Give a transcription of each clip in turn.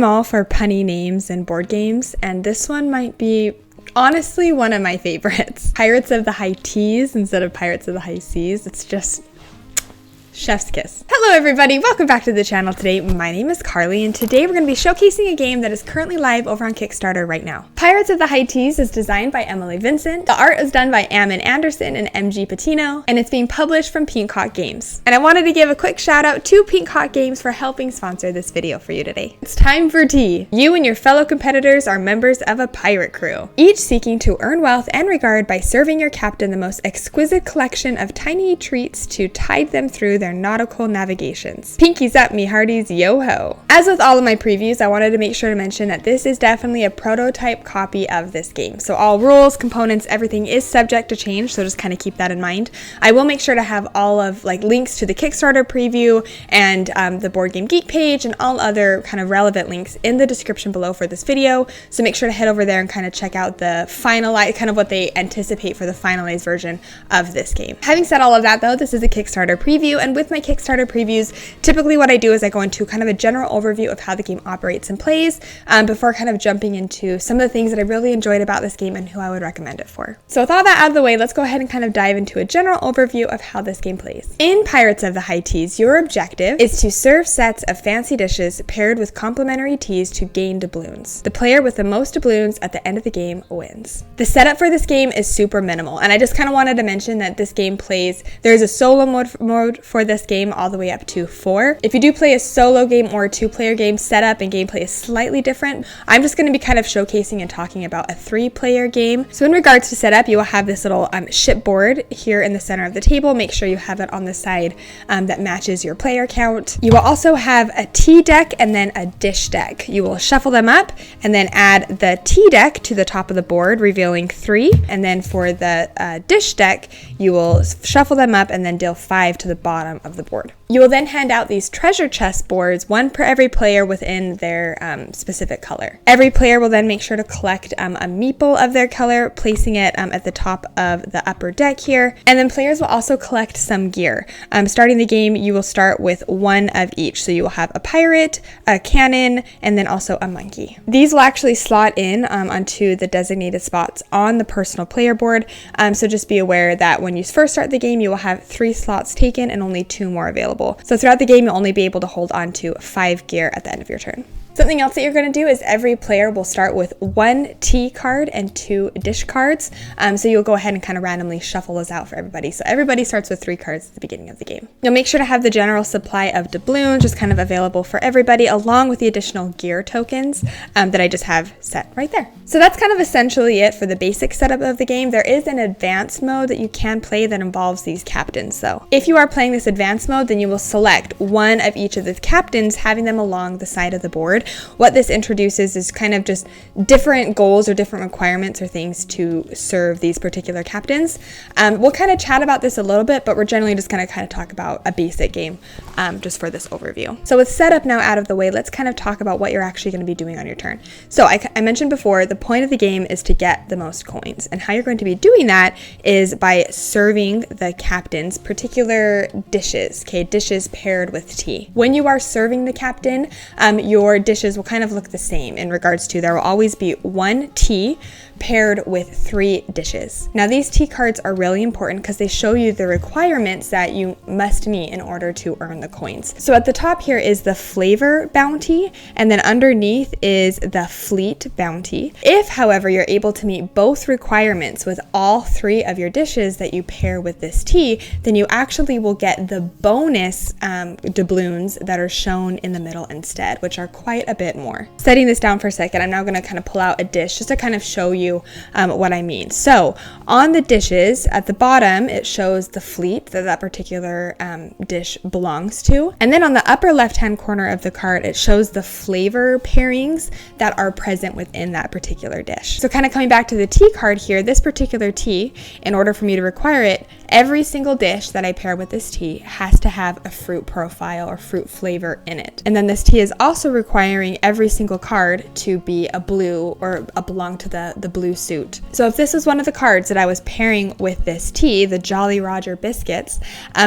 I'm all for punny names in board games, and this one might be honestly one of my favorites. Pirates of the High Teas instead of Pirates of the High Seas. It's just chef's kiss. Hello everybody, welcome back to the channel today. My name is Carly and today we're going to be showcasing a game that is currently live over on Kickstarter right now. Pirates of the High Teas is designed by Emily Vincent. The art is done by Ammon Anderson and MG Patino, and it's being published from Pinkies Games. And I wanted to give a quick shout out to Pinkies Games for helping sponsor this video for you today. It's time for tea. You and your fellow competitors are members of a pirate crew, each seeking to earn wealth and regard by serving your captain the most exquisite collection of tiny treats to tide them through their nautical navigations. Pinkies up, me hearties, yo-ho! As with all of my previews, I wanted to make sure to mention that this is definitely a prototype copy of this game. So all rules, components, everything is subject to change, so just kind of keep that in mind. I will make sure to have all of links to the Kickstarter preview and the Board Game Geek page and all other kind of relevant links in the description below for this video. So make sure to head over there and kind of check out the finalized, kind of what they anticipate for the finalized version of this game. Having said all of that though, this is a Kickstarter preview, and with my Kickstarter previews, typically what I do is I go into kind of a general overview of how the game operates and plays before kind of jumping into some of the things that I really enjoyed about this game and who I would recommend it for. So with all that out of the way, let's go ahead and kind of dive into a general overview of how this game plays. In Pirates of the High Teas, your objective is to serve sets of fancy dishes paired with complimentary teas to gain doubloons. The player with the most doubloons at the end of the game wins. The setup for this game is super minimal, and I just kind of wanted to mention that this game plays, there's a solo mode for this game all the way up to 4. If you do play a solo game or a 2-player game, setup and gameplay is slightly different. I'm just going to be kind of showcasing and talking about a 3-player game. So in regards to setup, you will have this little shipboard here in the center of the table. Make sure you have it on the side that matches your player count. You will also have a tea deck and then a dish deck. You will shuffle them up and then add the tea deck to the top of the board, revealing 3. And then for the dish deck, you will shuffle them up and then deal 5 to the bottom of the board. You will then hand out these treasure chest boards, one per every player within their specific color. Every player will then make sure to collect a meeple of their color, placing it at the top of the upper deck here. And then players will also collect some gear. Starting the game, you will start with one of each. So you will have a pirate, a cannon, and then also a monkey. These will actually slot in onto the designated spots on the personal player board. So just be aware that when you first start the game, you will have 3 slots taken and only 2 more available. So throughout the game, you'll only be able to hold on to 5 gear at the end of your turn. Something else that you're going to do is every player will start with 1 tea card and 2 dish cards. So you'll go ahead and kind of randomly shuffle those out for everybody. So everybody starts with 3 cards at the beginning of the game. You'll make sure to have the general supply of doubloons just kind of available for everybody, along with the additional gear tokens that I just have set right there. So that's kind of essentially it for the basic setup of the game. There is an advanced mode that you can play that involves these captains though. If you are playing this advanced mode, then you will select one of each of the captains, having them along the side of the board. What this introduces is kind of just different goals or different requirements or things to serve these particular captains. We'll kind of chat about this a little bit, but we're generally just going to kind of talk about a basic game just for this overview. So with setup now out of the way, let's kind of talk about what you're actually going to be doing on your turn. So I mentioned before, the point of the game is to get the most coins, and how you're going to be doing that is by serving the captain's particular dishes, okay, dishes paired with tea. When you are serving the captain, your dishes will kind of look the same in regards to there will always be 1 tea paired with 3 dishes. Now these tea cards are really important because they show you the requirements that you must meet in order to earn the coins. So at the top here is the flavor bounty, and then underneath is the fleet bounty. If, however, you're able to meet both requirements with all 3 of your dishes that you pair with this tea, then you actually will get the bonus doubloons that are shown in the middle instead, which are quite a bit more. Setting this down for a second, I'm now going to kind of pull out a dish just to kind of show you what I mean. So on the dishes at the bottom, it shows the fleet that particular dish belongs to. And then on the upper left-hand corner of the card, it shows the flavor pairings that are present within that particular dish. So kind of coming back to the tea card here, this particular tea, in order for me to require it, every single dish that I pair with this tea has to have a fruit profile or fruit flavor in it. And then this tea is also required requiring every single card to be a blue or belong to the blue suit. So if this was one of the cards that I was pairing with this tea, the Jolly Roger biscuits,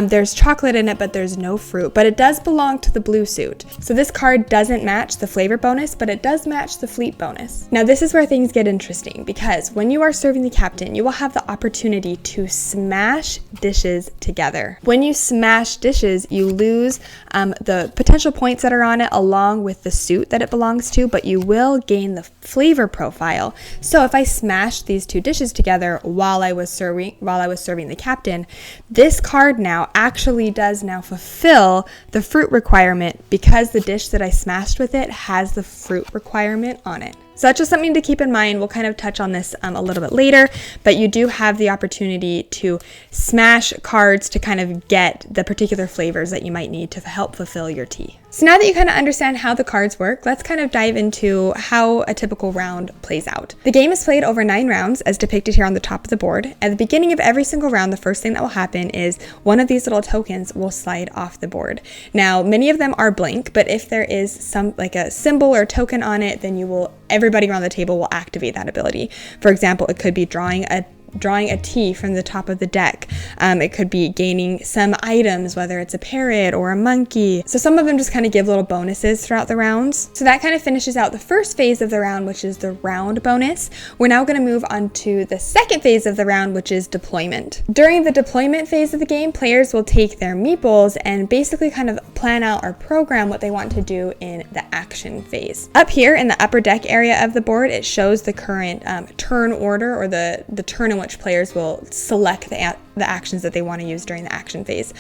there's chocolate in it, but there's no fruit, but it does belong to the blue suit. So this card doesn't match the flavor bonus, but it does match the fleet bonus. Now this is where things get interesting, because when you are serving the captain, you will have the opportunity to smash dishes together. When you smash dishes, you lose the potential points that are on it along with the suit that it belongs to, but you will gain the flavor profile. So if I smashed these two dishes together while I was serving the captain, this card now actually does now fulfill the fruit requirement because the dish that I smashed with it has the fruit requirement on it. So that's just something to keep in mind. We'll kind of touch on this a little bit later, but you do have the opportunity to smash cards to kind of get the particular flavors that you might need to help fulfill your tea. So now that you kind of understand how the cards work, let's kind of dive into how a typical round plays out. The game is played over 9 rounds as depicted here on the top of the board. At the beginning of every single round, the first thing that will happen is one of these little tokens will slide off the board. Now, many of them are blank, but if there is some like a symbol or token on it, then everybody around the table will activate that ability. For example, it could be drawing a tea from the top of the deck. It could be gaining some items, whether it's a parrot or a monkey. So some of them just kind of give little bonuses throughout the rounds. So that kind of finishes out the first phase of the round, which is the round bonus. We're now going to move on to the second phase of the round, which is deployment. During the deployment phase of the game, players will take their meeples and basically kind of plan out or program what they want to do in the action phase. Up here in the upper deck area of the board, it shows the current turn order, or the turn in which players will select the actions that they want to use during the action phase.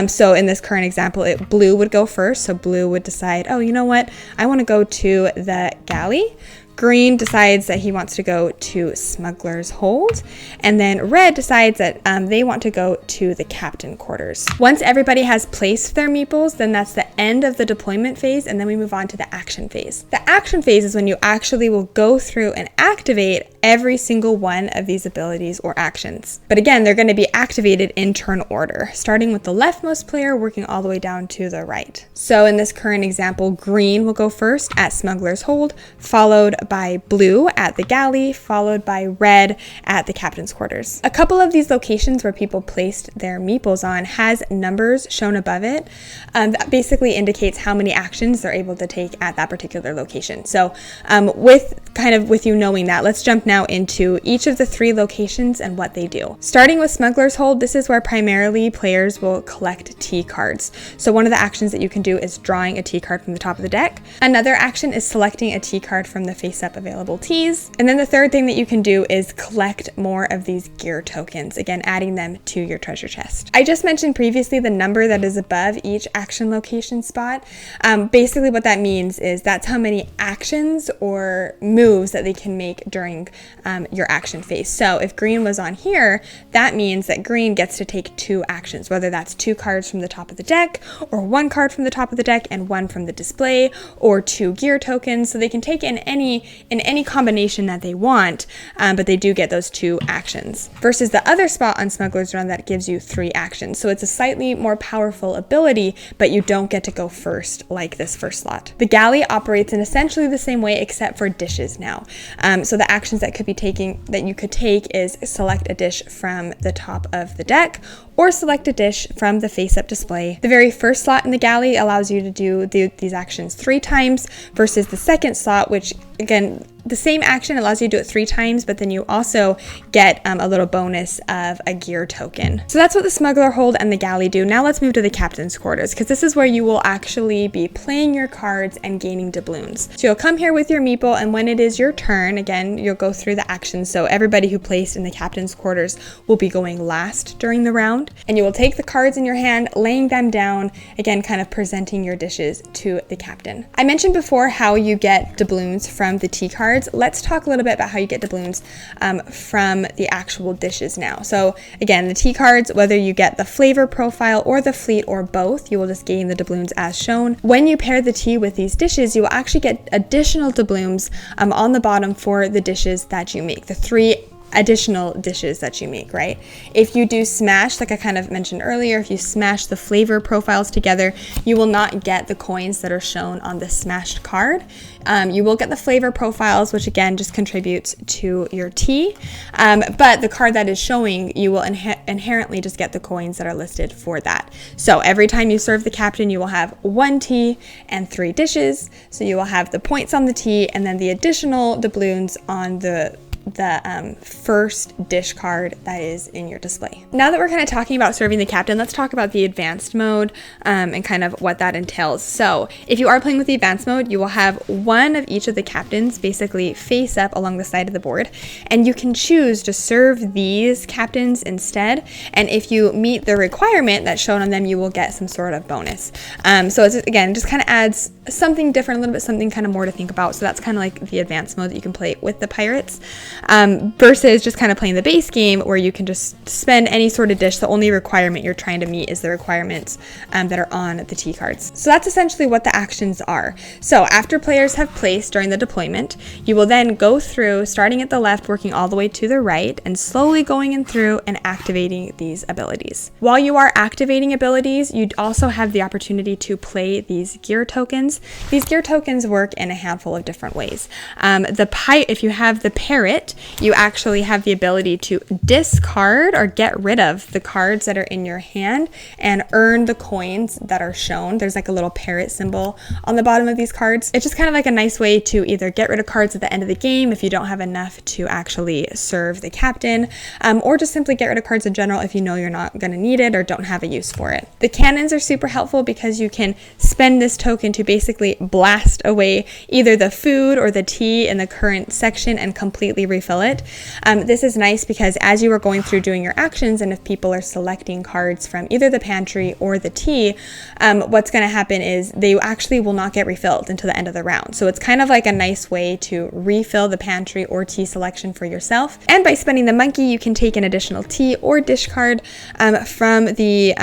So in this current example, blue would go first. So blue would decide, oh, you know what? I want to go to the galley. Green decides that he wants to go to Smuggler's Hold, and then red decides that they want to go to the captain quarters. Once everybody has placed their meeples, then that's the end of the deployment phase, and then we move on to the action phase. The action phase is when you actually will go through and activate every single one of these abilities or actions. But again, they're going to be activated in turn order, starting with the leftmost player, working all the way down to the right. So in this current example, green will go first at Smuggler's Hold, followed by blue at the galley, followed by red at the captain's quarters. A couple of these locations where people placed their meeples on has numbers shown above it. That basically indicates how many actions they're able to take at that particular location. So with you knowing that, let's jump now into each of the 3 locations and what they do. Starting with Smuggler's Hold, this is where primarily players will collect tea cards. So one of the actions that you can do is drawing a tea card from the top of the deck. Another action is selecting a tea card from the face-up available teas. And then the third thing that you can do is collect more of these gear tokens, again adding them to your treasure chest. I just mentioned previously the number that is above each action location spot. Basically what that means is that's how many actions or moves that they can make during your action phase. So if green was on here, that means that green gets to take 2 actions, whether that's 2 cards from the top of the deck, or 1 card from the top of the deck and 1 from the display, or 2 gear tokens. So they can take in any combination that they want, but they do get those 2 actions. Versus the other spot on Smuggler's Run that gives you 3 actions. So it's a slightly more powerful ability, but you don't get to go first like this first slot. The galley operates in essentially the same way except for dishes now. So the actions that you could take is select a dish from the top of the deck, or select a dish from the face-up display. The very first slot in the galley allows you to do these actions 3 times, versus the second slot, which again, the same action allows you to do it 3 times, but then you also get a little bonus of a gear token. So that's what the Smuggler Hold and the galley do. Now let's move to the captain's quarters, because this is where you will actually be playing your cards and gaining doubloons. So you'll come here with your meeple, and when it is your turn, again, you'll go through the actions. So everybody who placed in the captain's quarters will be going last during the round, and you will take the cards in your hand, laying them down, again, kind of presenting your dishes to the captain. I mentioned before how you get doubloons from the tea cards. Let's talk a little bit about how you get doubloons from the actual dishes now. So again, the tea cards, whether you get the flavor profile or the fleet or both, you will just gain the doubloons as shown. When you pair the tea with these dishes, you will actually get additional doubloons on the bottom for the dishes that you make. The 3 additional dishes that you make, right? If you do smash, like I kind of mentioned earlier, if you smash the flavor profiles together, you will not get the coins that are shown on the smashed card. You will get the flavor profiles, which again just contributes to your tea. But the card that is showing, you will inherently just get the coins that are listed for that. So every time you serve the captain, you will have 1 tea and 3 dishes. So you will have the points on the tea and then the additional doubloons on the first dish card that is in your display. Now that we're kind of talking about serving the captain, let's talk about the advanced mode and kind of what that entails. So if you are playing with the advanced mode, you will have one of each of the captains basically face up along the side of the board, and you can choose to serve these captains instead. And if you meet the requirement that's shown on them, you will get some sort of bonus. So it's, again, just kind of adds something different, a little bit something kind of more to think about. So that's kind of like the advanced mode that you can play with the pirates. Versus just kind of playing the base game where you can just spend any sort of dish. The only requirement you're trying to meet is the requirements that are on the tea cards. So that's essentially what the actions are. So after players have placed during the deployment, you will then go through, starting at the left, working all the way to the right, and slowly going in through and activating these abilities. While you are activating abilities, you also have the opportunity to play these gear tokens. These gear tokens work in a handful of different ways. If you have the parrot, you actually have the ability to discard or get rid of the cards that are in your hand and earn the coins that are shown. There's like a little parrot symbol on the bottom of these cards. It's just kind of like a nice way to either get rid of cards at the end of the game if you don't have enough to actually serve the captain, or just simply get rid of cards in general if you know you're not going to need it or don't have a use for it. The cannons are super helpful because you can spend this token to basically blast away either the food or the tea in the current section and completely refill it. This is nice because as you are going through doing your actions, and if people are selecting cards from either the pantry or the tea, what's going to happen is they actually will not get refilled until the end of the round. So it's kind of like a nice way to refill the pantry or tea selection for yourself. And by spending the monkey, you can take an additional tea or dish card from the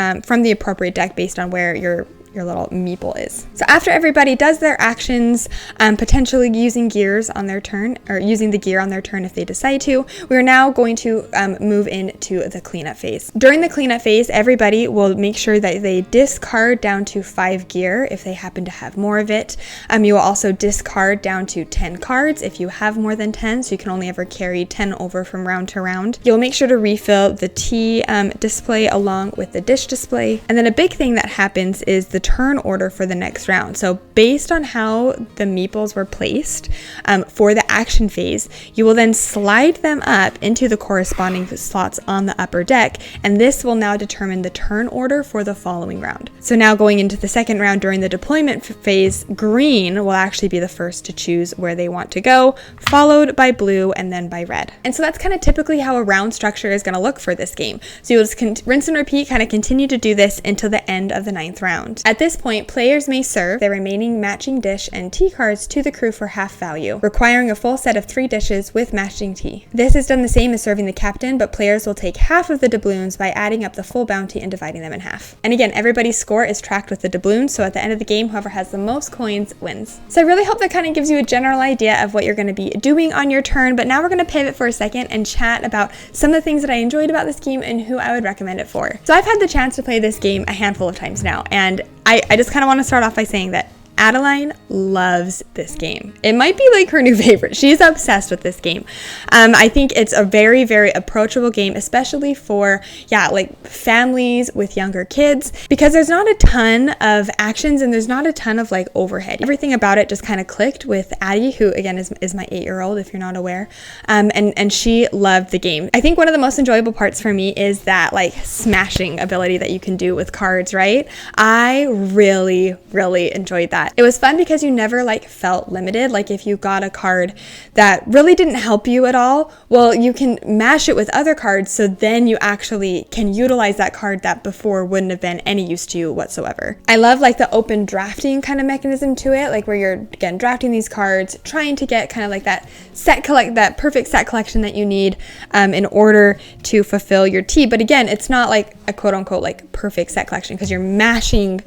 appropriate deck based on where your little meeple is. So after everybody does their actions, potentially using gears on their turn, or using the gear on their turn if they decide to, we're now going to move into the cleanup phase. During the cleanup phase, everybody will make sure that they discard down to 5 gear if they happen to have more of it. You will also discard down to 10 cards if you have more than 10, so you can only ever carry 10 over from round to round. You'll make sure to refill the tea display along with the dish display. And then a big thing that happens is the turn order for the next round. So based on how the meeples were placed for the action phase, you will then slide them up into the corresponding slots on the upper deck, and this will now determine the turn order for the following round. So now going into the second round during the deployment phase, green will actually be the first to choose where they want to go, followed by blue and then by red. And so that's kind of typically how a round structure is going to look for this game. So you'll just rinse and repeat, kind of continue to do this until the end of the 9th round. At this point, players may serve their remaining matching dish and tea cards to the crew for half value, requiring a full set of 3 dishes with matching tea. This is done the same as serving the captain, but players will take half of the doubloons by adding up the full bounty and dividing them in half. And again, everybody's score is tracked with the doubloons, so at the end of the game, whoever has the most coins wins. So I really hope that kind of gives you a general idea of what you're going to be doing on your turn, but now we're going to pivot for a second and chat about some of the things that I enjoyed about this game and who I would recommend it for. So I've had the chance to play this game a handful of times now, and I just kind of want to start off by saying that Adeline loves this game. It might be like her new favorite. She's obsessed with this game. I think it's a very, very approachable game, especially for, like families with younger kids, because there's not a ton of actions and there's not a ton of like overhead. Everything about it just kind of clicked with Addie, who again is my 8-year-old, if you're not aware. And she loved the game. I think one of the most enjoyable parts for me is that like smashing ability that you can do with cards, right? I really, really enjoyed that. It was fun because you never like felt limited. Like if you got a card that really didn't help you at all, well, you can mash it with other cards, so then you actually can utilize that card that before wouldn't have been any use to you whatsoever. I love like the open drafting kind of mechanism to it, like where you're again drafting these cards, trying to get kind of like that that perfect set collection that you need in order to fulfill your tea. But again, it's not like a quote unquote like perfect set collection because you're mashing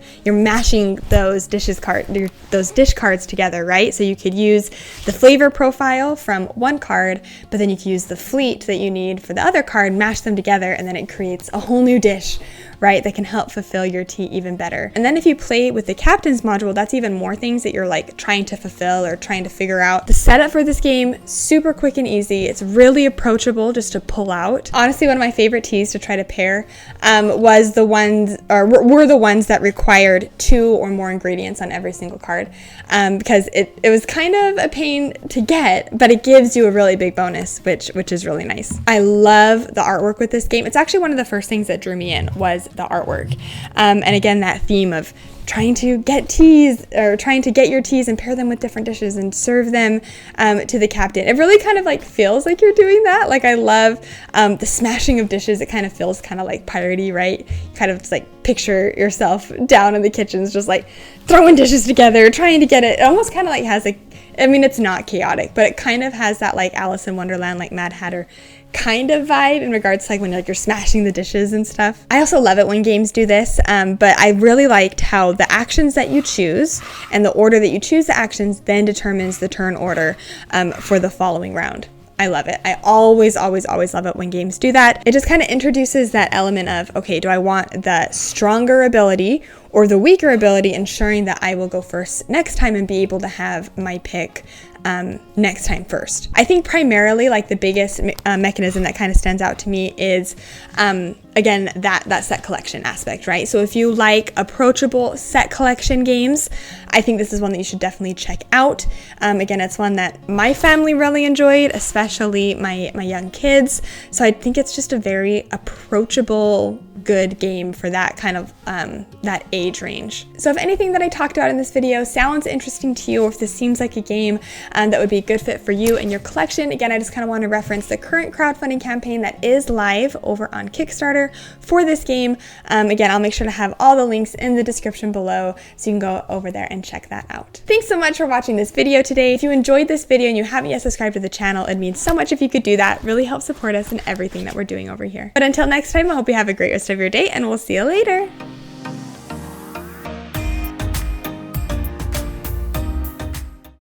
those dishes cards. those dish cards together, right? So you could use the flavor profile from one card, but then you could use the fleet that you need for the other card, mash them together, and then it creates a whole new dish, right, that can help fulfill your tea even better. And then if you play with the captain's module, that's even more things that you're like trying to fulfill or trying to figure out. The setup for this game, super quick and easy. It's really approachable just to pull out. Honestly, one of my favorite teas to try to pair were the ones that required 2 or more ingredients on every single card, because it was kind of a pain to get, but it gives you a really big bonus, which is really nice. I love the artwork with this game. It's actually one of the first things that drew me in was the artwork. And again, that theme of trying to get teas, or trying to get your teas and pair them with different dishes and serve them to the captain. It really kind of like feels like you're doing that. Like I love the smashing of dishes. It kind of feels kind of like piratey, right? Kind of just like picture yourself down in the kitchens, just like throwing dishes together, trying to get it. It almost kind of like has like, I mean, it's not chaotic, but it kind of has that like Alice in Wonderland, like Mad Hatter kind of vibe in regards to like when you're smashing the dishes and stuff. I also love it when games do this, but I really liked how the actions that you choose and the order that you choose the actions then determines the turn order for the following round. I love it. I always love it when games do that. It just kind of introduces that element of, okay, do I want the stronger ability or the weaker ability, ensuring that I will go first next time and be able to have my pick next time first. I think primarily like the biggest mechanism that kind of stands out to me is again that set collection aspect, right? So if you like approachable set collection games, I think this is one that you should definitely check out. Again, it's one that my family really enjoyed, especially my young kids. So I think it's just a very approachable, good game for that kind of that age range. So if anything that I talked about in this video sounds interesting to you, or if this seems like a game that would be a good fit for you and your collection, again, I just kind of want to reference the current crowdfunding campaign that is live over on Kickstarter for this game. Again, I'll make sure to have all the links in the description below, so you can go over there and check that out. Thanks so much for watching this video today. If you enjoyed this video and you haven't yet subscribed to the channel, it means so much if you could do that. It really helps support us in everything that we're doing over here. But until next time, I hope you have a great rest of your day, and we'll see you later.